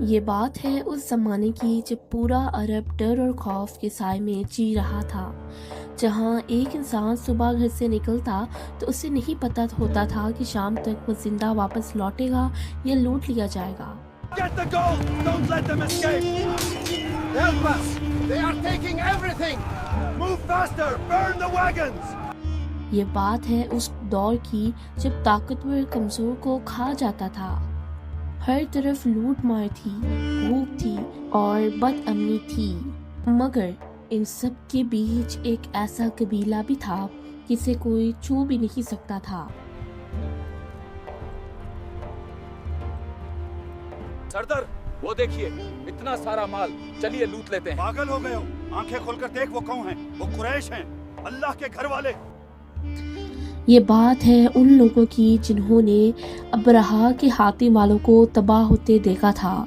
یہ بات ہے اس زمانے کی جب پورا عرب ڈر اور خوف کے سائے میں جی رہا تھا، جہاں ایک انسان صبح گھر سے نکلتا تو اسے نہیں پتہ ہوتا تھا کہ شام تک وہ زندہ واپس لوٹے گا یا لوٹ لیا جائے گا۔ Get the gold! Don't let them escape! Help us! They are taking everything! Move faster! Burn the wagons! یہ بات ہے اس دور کی جب طاقتور کمزور کو کھا جاتا تھا۔ ہر طرف لوٹ مار تھی، بھوک تھی اور بد امنی تھی، مگر ان سب کے بیچ ایک ایسا قبیلہ بھی تھا جسے کوئی چھو بھی نہیں سکتا تھا۔ سردار وہ دیکھیے اتنا سارا مال، چلیے لوٹ لیتے ہیں۔ پاگل ہو گئے ہو؟ آنکھیں کھول کر دیکھ وہ کون ہیں؟ وہ قریش ہیں، اللہ کے گھر والے۔ یہ بات ہے ان لوگوں کی جنہوں نے ابرہہ کے ہاتھی والوں کو تباہ ہوتے دیکھا تھا۔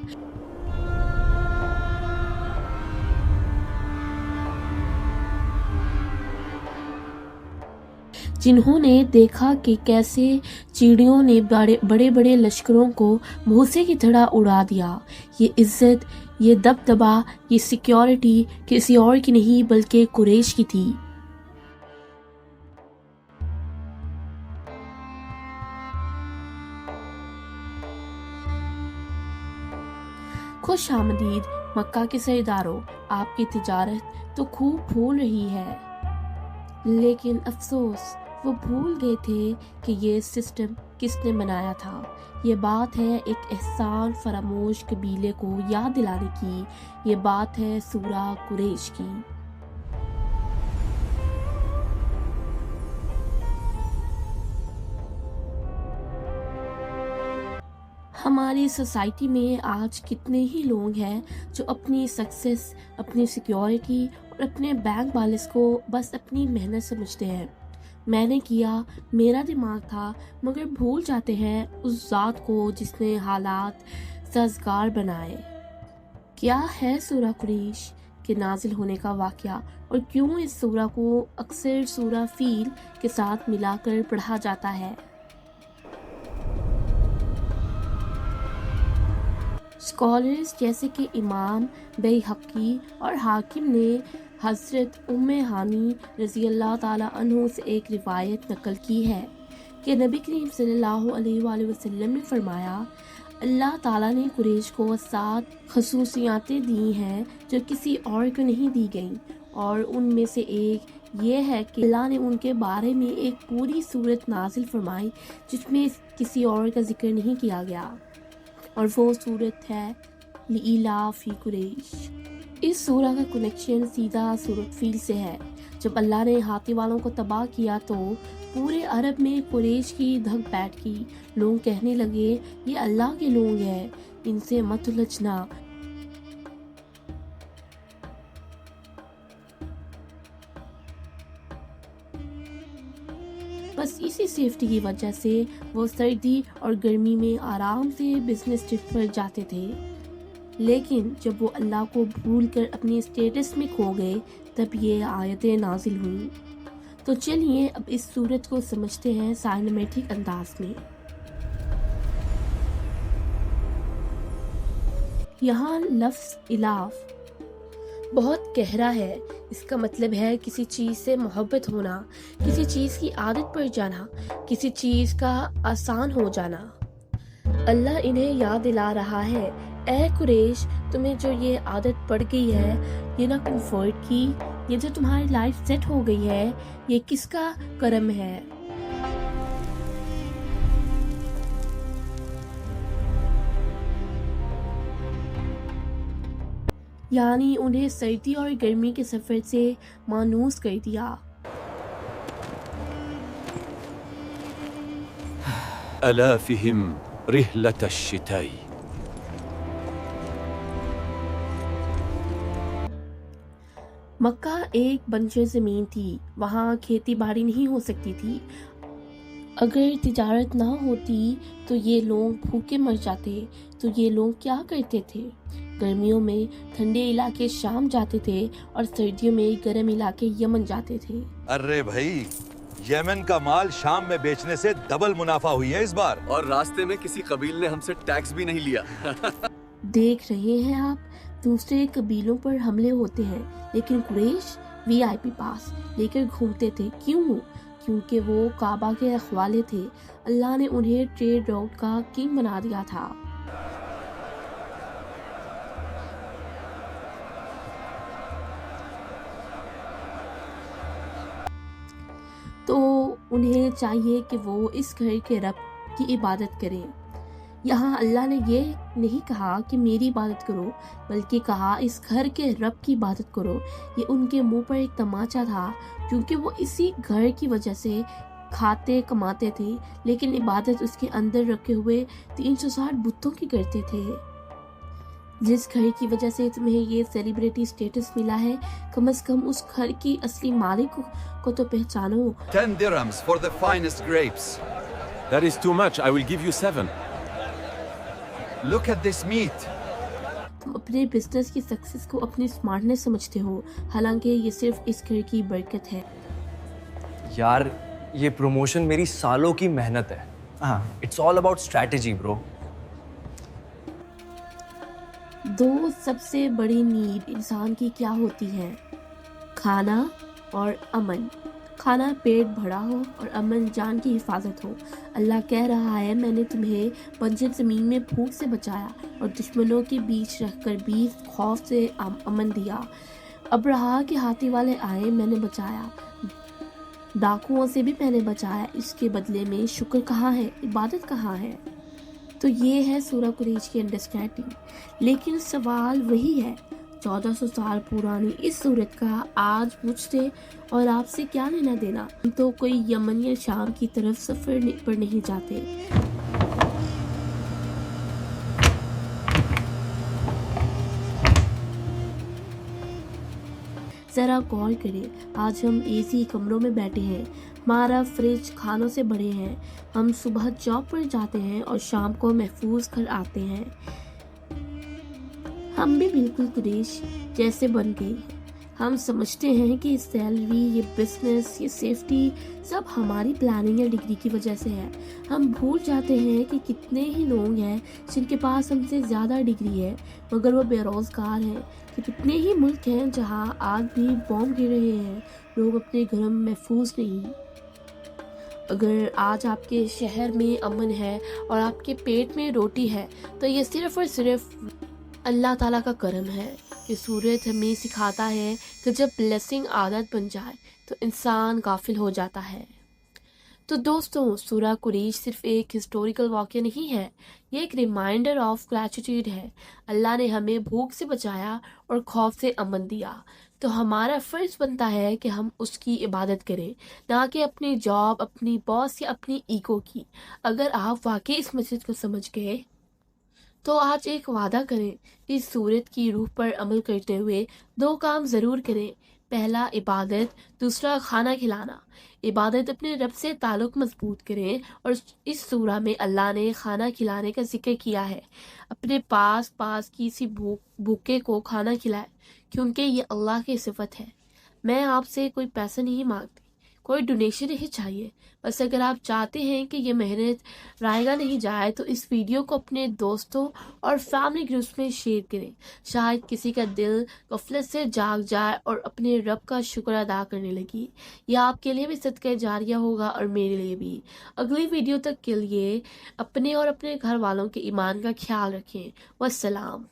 جنہوں نے دیکھا کہ کیسے چیڑیوں نے بڑے بڑے لشکروں کو بھوسے کی طرح اڑا دیا۔ یہ عزت، یہ دبدبا، یہ سیکیورٹی کسی اور کی نہیں بلکہ قریش کی تھی۔ خوش آمدید مکہ کے سرداروں، آپ کی تجارت تو خوب پھول رہی ہے، لیکن افسوس وہ بھول گئے تھے کہ یہ سسٹم کس نے بنایا تھا۔ یہ بات ہے ایک احسان فراموش قبیلے کو یاد دلانے کی، یہ بات ہے سورہ قریش کی۔ ہماری سوسائٹی میں آج کتنے ہی لوگ ہیں جو اپنی سکسیس، اپنی سیکیورٹی اور اپنے بینک بیلنس کو بس اپنی محنت سمجھتے ہیں۔ میں نے کیا، میرا دماغ تھا، مگر بھول جاتے ہیں اس ذات کو جس نے حالات سازگار بنائے۔ کیا ہے سورہ قریش کے نازل ہونے کا واقعہ اور کیوں اس سورہ کو اکثر سورہ فیل کے ساتھ ملا کر پڑھا جاتا ہے؟ اسکالرز جیسے کہ امام بیہقی اور حاکم نے حضرت ام ہانی رضی اللہ تعالیٰ عنہ سے ایک روایت نقل کی ہے کہ نبی کریم صلی اللہ علیہ وآلہ وسلم نے فرمایا، اللہ تعالیٰ نے قریش کو 7 خصوصیاتیں دی ہیں جو کسی اور کو نہیں دی گئیں، اور ان میں سے ایک یہ ہے کہ اللہ نے ان کے بارے میں ایک پوری سورت نازل فرمائی جس میں کسی اور کا ذکر نہیں کیا گیا، اور وہ سورت ہے لإیلاف قریش۔ اس سورہ کا کنیکشن سیدھا سورۃ فیل سے ہے۔ جب اللہ نے ہاتھی والوں کو تباہ کیا تو پورے عرب میں قریش کی دھک بیٹھ گئی۔ لوگ کہنے لگے، یہ اللہ کے لوگ ہیں، ان سے مت الجھنا۔ بس اسی سیفٹی کی وجہ سے وہ سردی اور گرمی میں آرام سے بزنس ٹرپ پر جاتے تھے، لیکن جب وہ اللہ کو بھول کر اپنی اسٹیٹس میں کھو گئے تب یہ آیتیں نازل ہوئیں۔ تو چلیے اب اس سورت کو سمجھتے ہیں سائنمیٹک انداز میں۔ یہاں لفظ الاف بہت گہرا ہے۔ اس کا مطلب ہے کسی چیز سے محبت ہونا، کسی چیز کی عادت پڑ جانا، کسی چیز کا آسان ہو جانا۔ اللہ انہیں یاد دلا رہا ہے، اے قریش، تمہیں جو یہ عادت پڑ گئی ہے، یہ نہ کمفرٹ کی، یہ جو تمہاری لائف سیٹ ہو گئی ہے، یہ کس کا کرم ہے؟ یعنی انہیں سردی اور گرمی کے سفر سے مانوس کر دیا۔ ألافهم رحلة الشتاء۔ مکہ ایک بنجر زمین تھی، وہاں کھیتی باڑی نہیں ہو سکتی تھی۔ اگر تجارت نہ ہوتی تو یہ لوگ بھوکے مر جاتے۔ تو یہ لوگ کیا کرتے تھے؟ گرمیوں میں ٹھنڈے علاقے شام جاتے تھے اور سردیوں میں گرم علاقے یمن جاتے تھے۔ ارے بھائی، یمن کا مال شام میں بیچنے سے ڈبل منافع ہوئی ہے اس بار، اور راستے میں کسی قبیل نے ہم سے ٹیکس بھی نہیں لیا۔ دیکھ رہے ہیں آپ دوسرے قبیلوں پر حملے ہوتے ہیں لیکن قریش VIP پاس لے کر گھومتے تھے. کیوں؟ کیونکہ وہ کعبہ کے رکھوالے تھے. اللہ نے انہیں ٹریڈ روٹ کا کنگ بنا دیا تھا. تو انہیں چاہیے کہ وہ اس گھر کے رب کی عبادت کریں. یہاں اللہ نے یہ نہیں کہا کہ میری عبادت کرو بلکہ کہا اس گھر کے رب کی عبادت کرو. یہ ان کے منہ پر ایک تماچا تھا کیونکہ وہ اسی گھر کی وجہ سے کھاتے کماتے تھے لیکن عبادت اس کے اندر رکھے ہوئے 360 بتوں کی کرتے تھے. جس گھر کی وجہ سے تمہیں یہ سیلیبریٹی سٹیٹس ملا ہے کم از کم اس گھر کی اصلی مالک کو تو پہچانو. 10 dirhams for the finest grapes. That is too much. I will give you 7. Look at this meat. تم اپنے بزنس کی سکسس کو اپنی سمارٹنس سمجھتے ہو حالانکہ یہ صرف اس گھر کی برکت ہے. یار یہ پروموشن میری سالوں کی محنت ہے. ہاں اٹس آل اباؤٹ اسٹریٹجی برو. دو سب سے بڑی نیڈ انسان کی کیا ہوتی ہے؟ کھانا اور امن. کھانا پیٹ بھرا ہو اور امن جان کی حفاظت ہو. اللہ کہہ رہا ہے میں نے تمہیں بنجر زمین میں بھوک سے بچایا اور دشمنوں کے بیچ رکھ کر بھی خوف سے امن دیا. ابرہا کے ہاتھی والے آئے میں نے بچایا, ڈاکوؤں سے بھی میں نے بچایا. اس کے بدلے میں شکر کہاں ہے, عبادت کہاں ہے؟ تو یہ ہے سورہ قریش کی انڈرسٹینڈنگ. لیکن سوال وہی ہے 1400 سال پرانی اس صورت کا آج پوچھتے اور آپ سے کیا لینا دینا؟ ہم تو کوئی یمن یا شام کی طرف سفر پر نہیں جاتے. ذرا غور کریں, آج ہم AC کمروں میں بیٹھے ہیں, ہمارا فریج کھانوں سے بڑے ہیں, ہم صبح جاب پر جاتے ہیں اور شام کو محفوظ گھر آتے ہیں. ہم بھی بالکل قریش جیسے بن گئے. ہم سمجھتے ہیں کہ سیلری, یہ بزنس, یہ سیفٹی سب ہماری پلاننگ یا ڈگری کی وجہ سے ہے. ہم بھول جاتے ہیں کہ کتنے ہی لوگ ہیں جن کے پاس ہم سے زیادہ ڈگری ہے مگر وہ بے روزگار ہیں. کہ کتنے ہی ملک ہیں جہاں آج بھی بم گر رہے ہیں, لوگ اپنے گھروں میں محفوظ نہیں. اگر آج آپ کے شہر میں امن ہے اور آپ کے پیٹ میں روٹی ہے تو یہ صرف اور صرف اللہ تعالیٰ کا کرم ہے. یہ سورت ہمیں سکھاتا ہے کہ جب بلیسنگ عادت بن جائے تو انسان غافل ہو جاتا ہے. تو دوستوں, سورہ قریش صرف ایک ہسٹوریکل واقعہ نہیں ہے, یہ ایک ریمائنڈر آف گریٹیٹیوڈ ہے. اللہ نے ہمیں بھوک سے بچایا اور خوف سے امن دیا, تو ہمارا فرض بنتا ہے کہ ہم اس کی عبادت کریں, نہ کہ اپنی جاب, اپنی باس یا اپنی ایگو کی. اگر آپ واقعی اس مسجد کو سمجھ گئے تو آج ایک وعدہ کریں, اس سورت کی روح پر عمل کرتے ہوئے 2 کام ضرور کریں. پہلا عبادت, دوسرا کھانا کھلانا. عبادت اپنے رب سے تعلق مضبوط کریں, اور اس سورہ میں اللہ نے کھانا کھلانے کا ذکر کیا ہے. اپنے پاس کسی بھوکے کو کھانا کھلائے کیونکہ یہ اللہ کی صفت ہے. میں آپ سے کوئی پیسہ نہیں مانگتی, کوئی ڈونیشن نہیں چاہیے, بس اگر آپ چاہتے ہیں کہ یہ محنت رائیگاں نہیں جائے تو اس ویڈیو کو اپنے دوستوں اور فیملی گروپس میں شیئر کریں. شاید کسی کا دل غفلت سے جاگ جائے اور اپنے رب کا شکر ادا کرنے لگی. یہ آپ کے لیے بھی صدقہ جاریہ ہوگا اور میرے لیے بھی. اگلی ویڈیو تک کے لیے اپنے اور اپنے گھر والوں کے ایمان کا خیال رکھیں. والسلام.